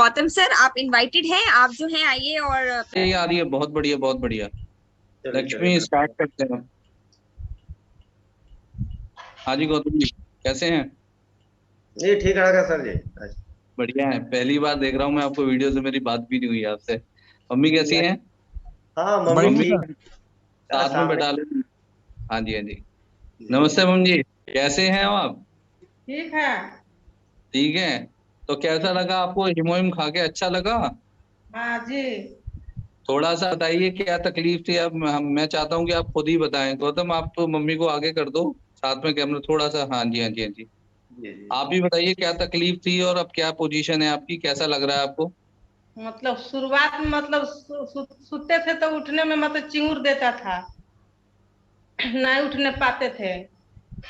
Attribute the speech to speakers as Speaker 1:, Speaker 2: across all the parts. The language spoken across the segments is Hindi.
Speaker 1: गौतम सर, आप इनवाइटेड हैं, आप जो हैं आइए। और
Speaker 2: ये आ रही है, बहुत बढ़िया बहुत बढ़िया। लक्ष्मी स्टार्ट करते हैं। हाँ जी गौतम जी, कैसे हैं?
Speaker 3: जी ठीक है सर जी।
Speaker 2: बढ़िया है, पहली बार देख रहा हूँ मैं आपको वीडियो से, मेरी बात भी नहीं हुई आपसे। मम्मी कैसी हैं?
Speaker 3: हाँ मम्मी ठीक।
Speaker 2: साथ में बैठा लो। हाँ जी हाँ जी। नमस्ते मम्मी जी, कैसे हैं आप?
Speaker 4: ठीक है।
Speaker 2: ठीक है। तो कैसा लगा आपको, हिमोहिम खा के अच्छा लगा?
Speaker 4: हाँ जी।
Speaker 2: थोड़ा सा बताइए क्या तकलीफ थी। अब मैं चाहता हूँ कि आप खुद ही बताएं। गौतम आप तो मम्मी को आगे कर दो, साथ में कैमरा थोड़ा सा। हाँ जी हाँ जी हाँ जी। आप भी बताइए क्या तकलीफ थी और अब क्या पोजीशन है आपकी, कैसा लग रहा है आपको?
Speaker 4: मतलब शुरुआत में मतलब सोते थे तो उठने में मतलब चिंगूर देता था, नहीं उठने पाते थे।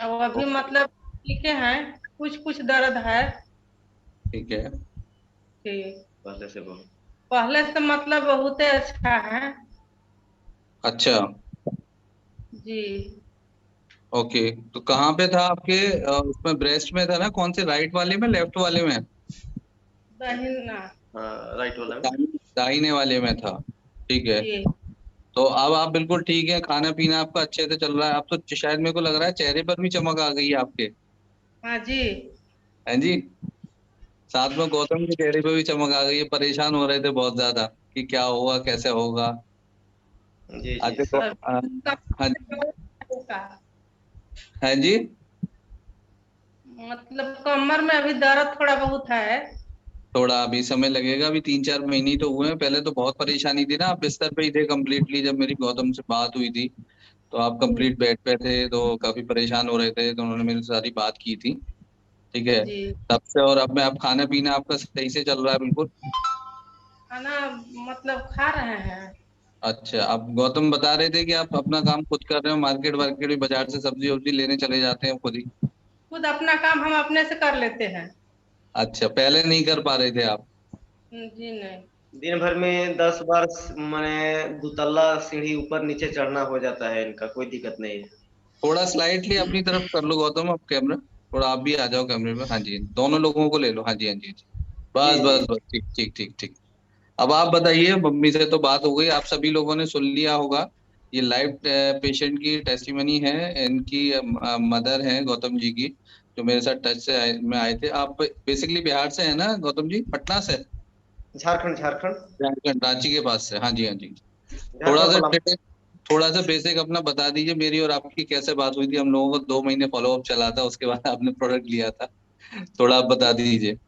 Speaker 4: अब अभी मतलब ठीक है, कुछ कुछ दर्द है।
Speaker 2: ठीक है।
Speaker 4: ठीक।
Speaker 3: पहले से बहुत।
Speaker 4: पहले से मतलब बहुत अच्छा है।
Speaker 2: अच्छा।
Speaker 4: जी।
Speaker 2: ओके, तो कहाँ पे था आपके? उसमें ब्रेस्ट में था ना? कौन से, राइट वाले में लेफ्ट वाले में?
Speaker 4: दहिना।
Speaker 3: हाँ राइट वाला में।
Speaker 2: दाहिने वाले में था। ठीक है।
Speaker 4: जी।
Speaker 2: तो अब आप बिल्कुल ठीक है, खाना पीना आपका अच्छे से चल रहा है? आप तो शायद मेरे को लग रहा है चेहरे पर भी चमक आ गई है आपके।
Speaker 4: हाँ जी।
Speaker 2: हैं जी। साथ में गौतम के चेहरे पे भी चमक आ गई है, परेशान हो रहे थे बहुत ज्यादा कि क्या होगा कैसे होगा।
Speaker 3: जी जी
Speaker 2: अच्छा तो
Speaker 3: सर।
Speaker 2: हाँ हाँ जी।
Speaker 4: मतलब कमर में अभी दर्द थोड़ा बहुत है।
Speaker 2: थोड़ा अभी समय लगेगा, अभी 3-4 महीने ही तो हुए हैं। पहले तो बहुत परेशानी थी ना, आप बिस्तर पे ही थे कम्प्लीटली। जब मेरी गौतम से बात हुई थी तो आप कंप्लीट बेड पे थे, तो काफी परेशान हो रहे थे, तो उन्होंने मेरी सारी बात की थी। ठीक है।
Speaker 4: जी।
Speaker 2: तब से और अब में आप खाना पीना आपका सही से चल रहा है बिल्कुल?
Speaker 4: खाना मतलब खा रहे हैं।
Speaker 2: अच्छा, आप गौतम बता रहे थे कि आप अपना काम खुद कर रहे हो, मार्केट वार्केट भी, बाजार से सब्जी वब्जी लेने चले जाते हैं खुद ही?
Speaker 4: खुद अपना काम हम अपने से कर लेते हैं।
Speaker 2: अच्छा, पहले नहीं कर पा रहे थे आप?
Speaker 4: जी नहीं।
Speaker 3: दिन भर में 10 बार मैंने दुतल्ला सीढ़ी ऊपर नीचे चढ़ना हो जाता है, इनका कोई दिक्कत नहीं है।
Speaker 2: थोड़ा स्लाइटली अपनी तरफ कर लो गौतम आप कैमरा, थोड़ा आप भी आ जाओ कैमरे में। हाँ जी, दोनों लोगों को ले लो। हाँ जी हाँ जी हाँ जी।
Speaker 3: जी
Speaker 2: बस
Speaker 3: जी।
Speaker 2: बस बस, ठीक ठीक ठीक ठीक। अब आप बताइए, मम्मी से तो बात हो गई, आप सभी लोगों ने सुन लिया होगा। ये लाइव पेशेंट की टेस्टिमनी है, इनकी मदर है गौतम जी की, जो मेरे साथ टच से में आए थे। आप बेसिकली बिहार से है ना गौतम जी? पटना से?
Speaker 3: झारखंड झारखंड।
Speaker 2: झारखंड, रांची के पास से। हाँ जी हाँ जी। थोड़ा
Speaker 3: झारखंड
Speaker 2: सा
Speaker 3: पलामू।
Speaker 2: डिटेल, थोड़ा सा बेसिक अपना बता दीजिए। मेरी और आपकी कैसे बात हुई थी? हम लोगों को 2 महीने फॉलोअप चला था, उसके बाद आपने प्रोडक्ट लिया था। थोड़ा आप बता दीजिए।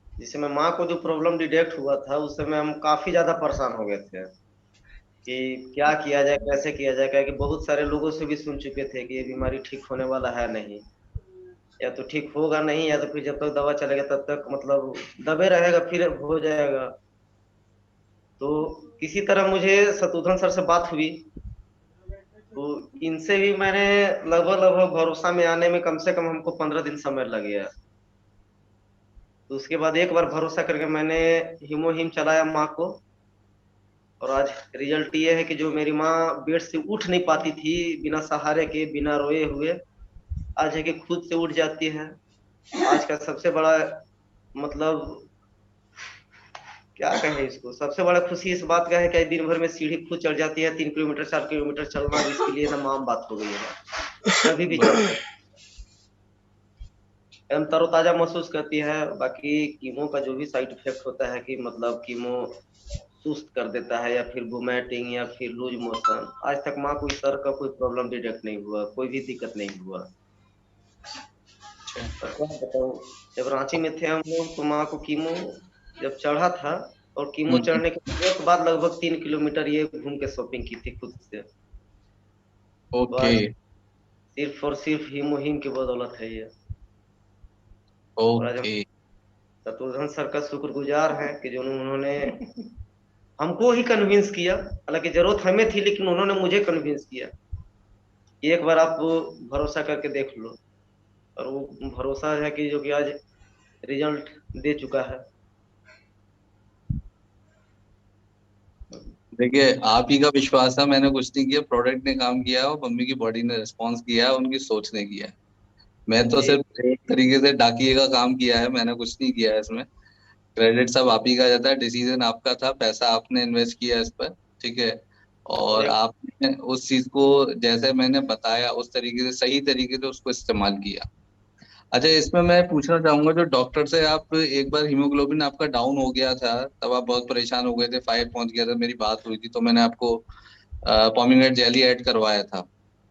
Speaker 3: जिस समय माँ को जो प्रॉब्लम डिटेक्ट हुआ था उस समय हम काफी ज्यादा परेशान हो गए थे कि क्या किया जाए, कैसे किया जाए, क्या कि बहुत सारे लोगों से भी सुन चुके थे कि ये बीमारी ठीक होने वाला है नहीं, या तो ठीक होगा नहीं, या तो फिर जब तक दवा चलेगा तब तक मतलब दबे रहेगा, फिर हो जाएगा। तो किसी तरह मुझे शत्रुघ्न सर से बात हुई, तो इनसे भी मैंने लगभग लगभग भरोसा में आने में कम से कम हमको 15 दिन समय लग गया। तो उसके बाद एक बार भरोसा करके मैंने हीमोहिम चलाया माँ को, और आज रिजल्ट ये है कि जो मेरी माँ बेड से उठ नहीं पाती थी बिना सहारे के, बिना रोए हुए, आज है कि खुद से उठ जाती है। आज का सबसे बड़ा मतलब क्या कहें इसको, सबसे बड़ा खुशी इस बात का है कि दिन भर में सीढ़ी खुद चढ़ जाती है। 3 किलोमीटर 4 किलोमीटर चलना अब इसके लिए ना आम बात हो गई है, कभी भी चल सकती है। एकदम तरोताजा महसूस करती है। बाकी कीमो का जो भी साइड इफेक्ट होता है कि मतलब कीमो सुस्त कर देता है, या फिर वोमिटिंग, या फिर लूज मोशन, आज तक माँ को इस तरह का कोई प्रॉब्लम डिटेक्ट नहीं हुआ, कोई भी दिक्कत नहीं हुआ। और क्या बताऊं, जब रांची में थे हम लोग तो माँ को कीमो जब चढ़ा था, और कीमो चढ़ने के तुरंत बाद लगभग 3 किलोमीटर ये घूम के शॉपिंग की थी खुद से। तो
Speaker 2: ओके
Speaker 3: आज सिर्फ और सिर्फ हीमोहिम की बदौलत है ये। और आज हम
Speaker 2: ओके।
Speaker 3: शत्रुघ्न सर का शुक्रगुजार हैं कि जो उन्होंने हमको ही कन्विंस किया, हालांकि जरूरत हमें थी लेकिन उन्होंने मुझे कन्विंस किया कि एक बार आप भरोसा करके देख लो। और वो भरोसा है कि जो कि आज रिजल्ट दे चुका है।
Speaker 2: देखिए, आप ही का विश्वास था, मैंने कुछ नहीं किया, प्रोडक्ट ने काम किया है और मम्मी की बॉडी ने रिस्पॉन्स किया है, उनकी सोच ने किया है। मैं तो
Speaker 3: जी
Speaker 2: सिर्फ एक तरीके से डाकिए का काम किया है, मैंने कुछ नहीं किया है इसमें। क्रेडिट सब आप ही का जाता है, डिसीजन आपका था, पैसा आपने इन्वेस्ट किया इस पर, ठीक है। और
Speaker 3: एक
Speaker 2: आपने उस चीज को जैसे मैंने बताया उस तरीके से, सही तरीके से उसको इस्तेमाल किया। अच्छा, इसमें मैं पूछना चाहूंगा, जो डॉक्टर से आप एक बार हीमोग्लोबिन आपका डाउन हो गया था, तब आप बहुत परेशान हो गए थे, 5 पहुंच गया था, मेरी बात हुई थी तो मैंने आपको पोमीग्रेनेट जेली ऐड करवाया था,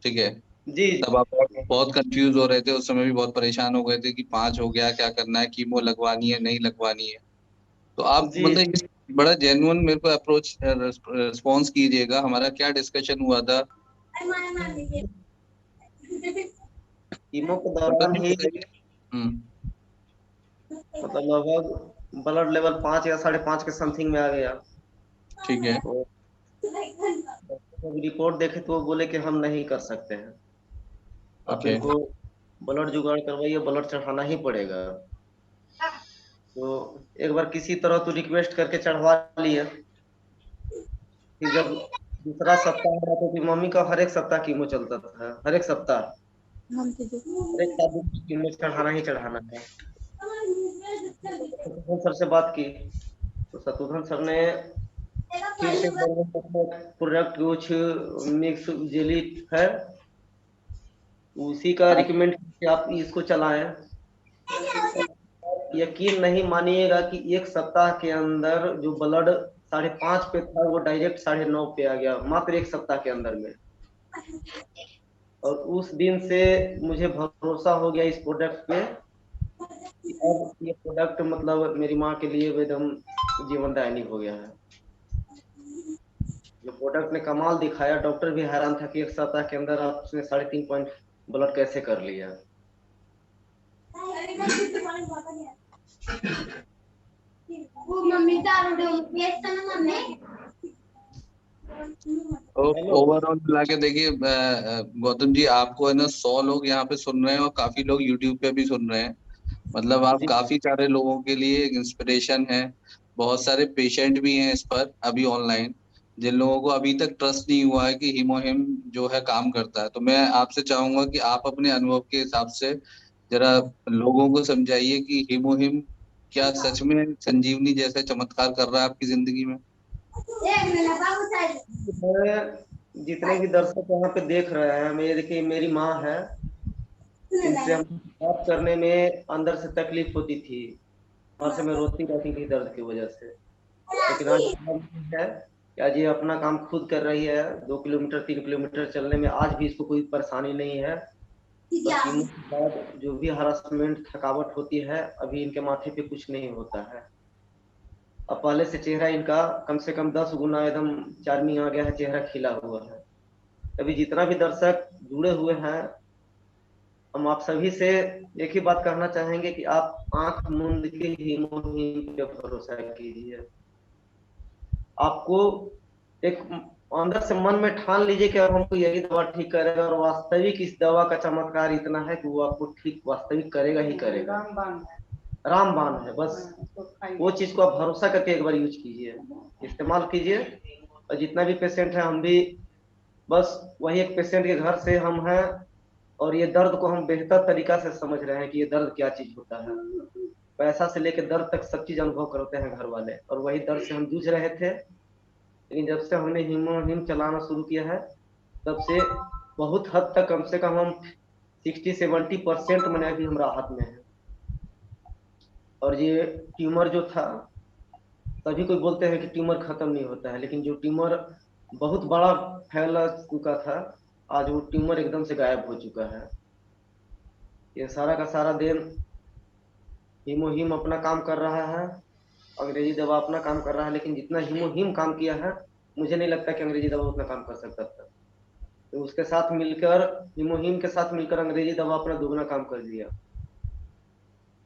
Speaker 2: ठीक है।
Speaker 3: जी
Speaker 2: तब आप बहुत कंफ्यूज हो रहे थे, उस समय भी बहुत परेशान हो गए थे कि 5 हो गया, क्या करना है, कीमो लगवानी है नहीं लगवानी है। तो आप
Speaker 3: जी
Speaker 2: मतलब इस बड़ा जेन्युइन मेरे को अप्रोच रिस्पॉन्स कीजिएगा, हमारा क्या डिस्कशन हुआ था।
Speaker 3: कीमो के
Speaker 2: मतलब
Speaker 3: दौरान
Speaker 2: ये
Speaker 3: ही
Speaker 2: बताइए। हम्म।
Speaker 3: मतलब लगभग ब्लड लेवल 5 या 5.5 के समथिंग में आ गया।
Speaker 2: ठीक है।
Speaker 3: तो जब रिपोर्ट देखे तो वो बोले कि हम नहीं कर सकते हैं, आप
Speaker 2: ओके।
Speaker 3: इनको ब्लड जुगाड़ करवाइए, ब्लड चढ़ाना ही पड़ेगा। तो एक बार किसी तरह तो रिक्वेस्ट करके चढ़वा लिए। फिर जब दूसरा सप्ताह आया तो फिर मम्मी का हर एक सप्ताह कीमो चलता था, हर एक सप्ताह, हर एक 7 दिन कीमो चढ़ाना ही चढ़ाना है। शत्रुघ्न सर से बात की तो शत्रुघ्न सर ने फिर से प्रोडक्ट कुछ मिक्स जेली है, उसी का रिकमेंड कि आप इसको चलाएं। यकीन नहीं मानिएगा कि एक सप्ताह के अंदर जो ब्लड 5.5 पे था वो डायरेक्ट 9.5 पे आ गया, मात्र एक सप्ताह के अंदर में। और उस दिन से मुझे भरोसा हो गया इस प्रोडक्ट पे कि अब ये प्रोडक्ट मतलब मेरी माँ के लिए एकदम जीवनदायिनी हो गया है। जो प्रोडक्ट ने कमाल दिखाया, डॉक्टर भी हैरान था कि एक सप्ताह के अंदर आपने 3.5 पॉइंट ब्लड कैसे कर लिया।
Speaker 2: तो
Speaker 3: हेलो।
Speaker 2: ओवरऑल मिला के देखिए गौतम जी, आपको है ना 100 लोग यहाँ पे सुन रहे हैं और काफी लोग यूट्यूब पे भी सुन रहे हैं। मतलब आप
Speaker 3: जी
Speaker 2: काफी सारे लोगों के लिए इंस्पिरेशन है। बहुत सारे पेशेंट भी हैं इस पर अभी ऑनलाइन, जिन लोगों को अभी तक ट्रस्ट नहीं हुआ है कि हीमोहिम जो है काम करता है। तो मैं आपसे चाहूंगा कि आप अपने अनुभव के हिसाब से जरा लोगों को समझाइए कि हीमोहिम क्या सच में संजीवनी जैसे चमत्कार कर रहा है आपकी जिंदगी में।
Speaker 3: मैं जितने भी दर्शक यहाँ पे देख रहे हैं, मेरी माँ है, इनसे हम बात करने में अंदर से तकलीफ होती थी, हर समय रोती रहती थी दर्द की वजह से। लेकिन आज है कि आज ये अपना काम खुद कर रही है, 2 किलोमीटर 3 किलोमीटर चलने में आज भी इसको कोई परेशानी नहीं है। और कीमो के बाद जो भी हरासमेंट थकावट होती है, अभी इनके माथे पे कुछ नहीं होता है। अब पहले से चेहरा इनका कम से कम 10 गुना एकदम चार्मिंग आ गया है, चेहरा खिला हुआ है। अभी जितना भी दर्शक जुड़े हुए हैं, हम आप सभी से एक ही बात कहना चाहेंगे कि आप आंख मूंद के हीमोहिम पे भरोसा कीजिए। आपको एक अंदर से मन में ठान लीजिए कि अब हमको यही दवा ठीक करेगा, और वास्तविक इस दवा का चमत्कार इतना है कि वो आपको ठीक वास्तविक करेगा ही करेगा। रामबाण है बस। वो चीज को आप भरोसा करके एक बार यूज कीजिए, इस्तेमाल कीजिए। और जितना भी पेशेंट है, हम भी बस वही एक पेशेंट के घर से हम हैं, और ये दर्द को हम बेहतर तरीका से समझ रहे हैं कि ये दर्द क्या चीज होता है। पैसा से लेकर दर्द तक सब चीज अनुभव करते हैं घर वाले, और वही दर्द से हम जूझ रहे थे। लेकिन जब से हमने हिम चलाना शुरू किया है, तब से बहुत हद तक कम से कम हम 60-70% मैंने अभी हम राहत में है। और ये ट्यूमर जो था, सभी कोई बोलते हैं कि ट्यूमर खत्म नहीं होता है, लेकिन जो ट्यूमर बहुत बड़ा फैला चुका था, आज वो ट्यूमर एकदम से गायब हो चुका है। ये सारा का सारा दिन हीमोहिम अपना काम कर रहा है, अंग्रेजी दवा अपना काम कर रहा है। लेकिन जितना हीमोहिम काम किया है, मुझे नहीं लगता कि अंग्रेजी दवा उतना काम कर सकता था। तो उसके साथ मिलकर, हीमोहिम के साथ मिलकर अंग्रेजी दवा अपना दोगुना काम कर दिया।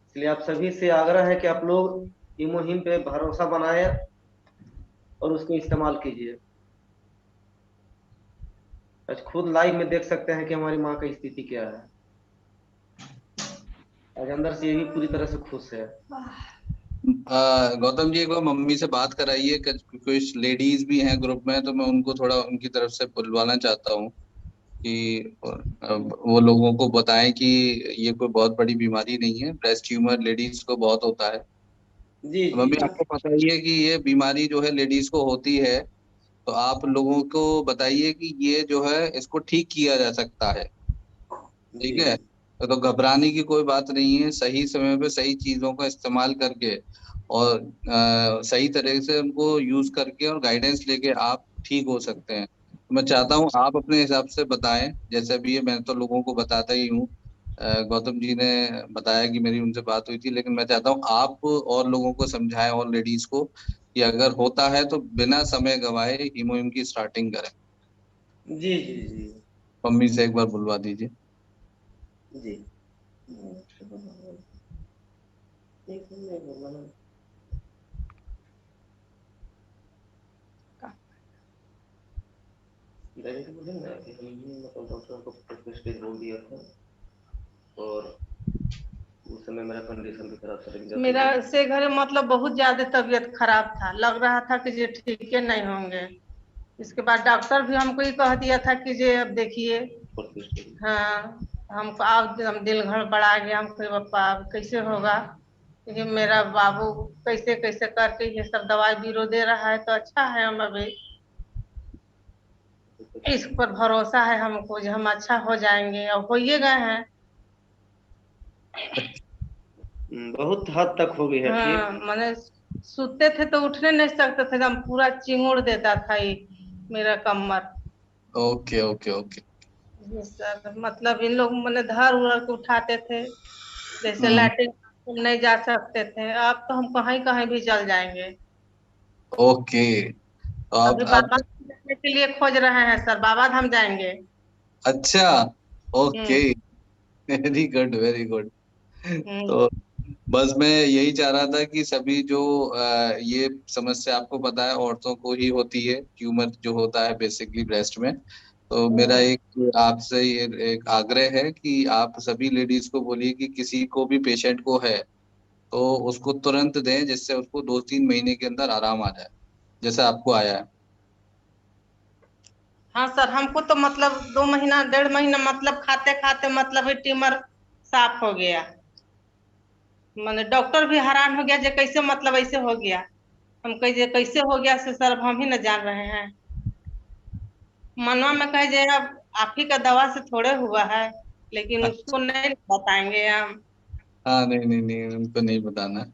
Speaker 3: इसलिए आप सभी से आग्रह है कि आप लोग हीमोहिम पे भरोसा बनाए और उसको इस्तेमाल कीजिए। आज खुद लाइव में देख सकते हैं कि हमारी माँ की स्थिति क्या है। आज अंदर से ये भी पूरी तरह से खुश है।
Speaker 2: गौतम जी, एक बार मम्मी से बात कराइए, कुछ लेडीज भी हैं ग्रुप में, तो मैं उनको थोड़ा उनकी तरफ से बुलवाना चाहता हूँ कि वो लोगों को बताएं कि ये कोई बहुत बड़ी बीमारी नहीं है, ब्रेस्ट ट्यूमर लेडीज को बहुत होता है।
Speaker 3: जी जी
Speaker 2: मम्मी
Speaker 3: जी।
Speaker 2: आपको पता ही है कि ये बीमारी जो है लेडीज को होती है, तो आप लोगों को बताइए कि ये जो है इसको ठीक किया जा सकता है। ठीक
Speaker 3: जी
Speaker 2: है, तो घबराने की कोई बात नहीं है। सही समय पे सही चीजों का इस्तेमाल करके और सही तरह से उनको यूज करके और गाइडेंस लेके आप ठीक हो सकते हैं। तो मैं चाहता हूँ आप अपने हिसाब से बताएं, जैसे भी ये मैं तो लोगों को बताता ही हूँ। गौतम जी ने बताया कि मेरी उनसे बात हुई थी, लेकिन मैं चाहता हूँ आप और लोगों को समझाएं और लेडीज को कि अगर होता है तो बिना समय गवाए हीमोहिम की स्टार्टिंग करें।
Speaker 3: जी जी जी
Speaker 2: मम्मी से एक बार बुलवा दीजिए।
Speaker 3: जी। एक मिनट बोलना ना। डायरेक्ट बोले ना कि हमने मतलब डॉक्टर को फर्स्ट स्टेज बोल दिया था, और उस समय मेरा कंडीशन भी खराब था, लेकिन जब
Speaker 4: मेरा से घर मतलब बहुत ज्यादा तबीयत खराब था, लग रहा था कि ये ठीक है नहीं होंगे। इसके बाद डॉक्टर भी हमको ही कह दिया था कि ये अब देखिए।
Speaker 3: First stage.
Speaker 4: हाँ, हमको अब हम दिल घबरा गया, हम कहे बापा अब कैसे होगा, क्योंकि मेरा बाबू कैसे कैसे करके ये सब दवाई बीरो दे रहा है, तो अच्छा है हम अभी इस पर भरोसा है हमको जो हम अच्छा हो जाएंगे, और हो ही गए हैं।
Speaker 3: बहुत हद तक हो गई है
Speaker 4: हाँ,
Speaker 3: ठीक।
Speaker 4: मैंने सोते थे तो उठने नहीं सकते थे, एकदम पूरा चिंगुड़ देता था ये मेरा कमर।
Speaker 2: Okay okay okay.
Speaker 4: ये सर मतलब इन लोग मैंने धर उधर के उठाते थे, जैसे
Speaker 2: हम्म।
Speaker 4: लैट्रिन बाथरूम नहीं जा सकते थे, अब तो हम कहीं कहीं भी चल जाएंगे।
Speaker 2: ओके, तो
Speaker 4: अभी
Speaker 2: आप
Speaker 4: बाबा धाम जाने के लिए खोज रहे हैं सर, बाबा धाम जाएंगे।
Speaker 2: अच्छा, ओके,
Speaker 4: हम्म
Speaker 2: वेरी गुड वेरी गुड।
Speaker 4: हम्म
Speaker 2: तो बस मैं यही चाह रहा था कि सभी जो ये समस्या आपको पता है औरतों को ही होती है, ट्यूमर जो होता है बेसिकली ब्रेस्ट में। तो मेरा
Speaker 4: हम्म।
Speaker 2: एक आपसे ये एक आग्रह है कि आप सभी लेडीज को बोलिए कि किसी को भी पेशेंट को है तो उसको तुरंत दें, जिससे उसको 2-3 महीने के अंदर आराम आ जाए, जैसे आपको आया है।
Speaker 4: हाँ सर, हमको तो मतलब 2 महीना 1.5 महीना मतलब खाते खाते मतलब ही ट्यूमर साफ हो गया। मैंने डॉक्टर भी हैरान हो गया, जे कैसे मतलब ऐसे हो गया। हम कहे जे कैसे हो गया से सर, अब हम ही न जान रहे हैं। मनवा में कहे जे अब आप ही का दवा से थोड़े हुआ है, लेकिन उसको नहीं बताएंगे हम
Speaker 2: हाँ नहीं नहीं नहीं, उनको नहीं बताना।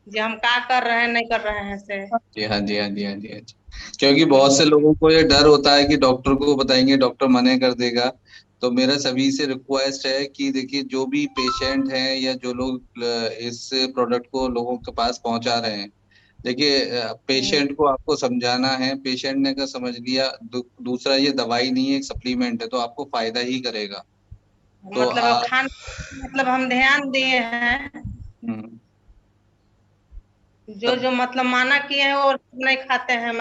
Speaker 4: जे हम क्या कर रहे हैं नहीं कर रहे हैं से।
Speaker 2: जी हाँ जी हाँ जी हाँ जी हाँ जी। क्योंकि बहुत से लोगों को ये डर होता है कि डॉक्टर को बताएंगे डॉक्टर मना कर देगा। तो मेरा सभी से रिक्वेस्ट है कि देखिए, जो भी पेशेंट हैं या जो लोग इस प्रोडक्ट को लोगों के पास पहुंचा रहे हैं, देखिए पेशेंट को आपको समझाना है। पेशेंट ने अगर समझ लिया, दूसरा ये दवाई नहीं है, एक सप्लीमेंट है, तो आपको फायदा ही करेगा। तो
Speaker 4: मतलब अब खान मतलब हम ध्यान दिए हैं,
Speaker 2: हम्म,
Speaker 4: जो
Speaker 2: तब
Speaker 4: जो मतलब माना किए हैं वो नहीं खाते हैं।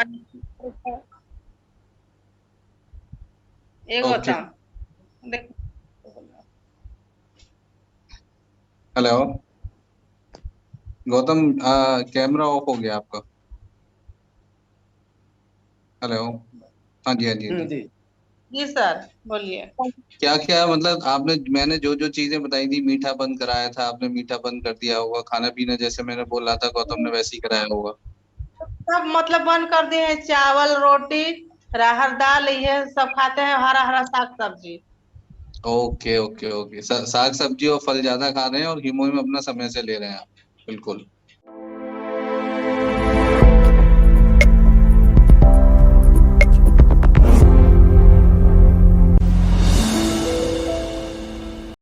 Speaker 4: एक
Speaker 2: ओके।
Speaker 4: बताओ देख।
Speaker 2: हेलो गौतम, कैमरा ऑफ हो गया आपका। हेलो, हाँ जी हाँ जी हाँ जी।
Speaker 3: जी।
Speaker 4: जी सर, बोलिए।
Speaker 2: क्या क्या मतलब आपने, मैंने जो जो चीजें बताई थी, मीठा बंद कराया था आपने, मीठा बंद कर दिया होगा, खाना पीना जैसे मैंने बोला था गौतम ने वैसे ही कराया होगा।
Speaker 4: सब मतलब बंद कर दिए हैं, चावल रोटी राहर दाल ये सब खाते हैं, हरा हरा साग सब्जी।
Speaker 2: ओके ओके ओके, साग सब्जी और फल ज्यादा खा रहे हैं और हीमोहिम अपना समय से ले रहे हैं आप। बिल्कुल।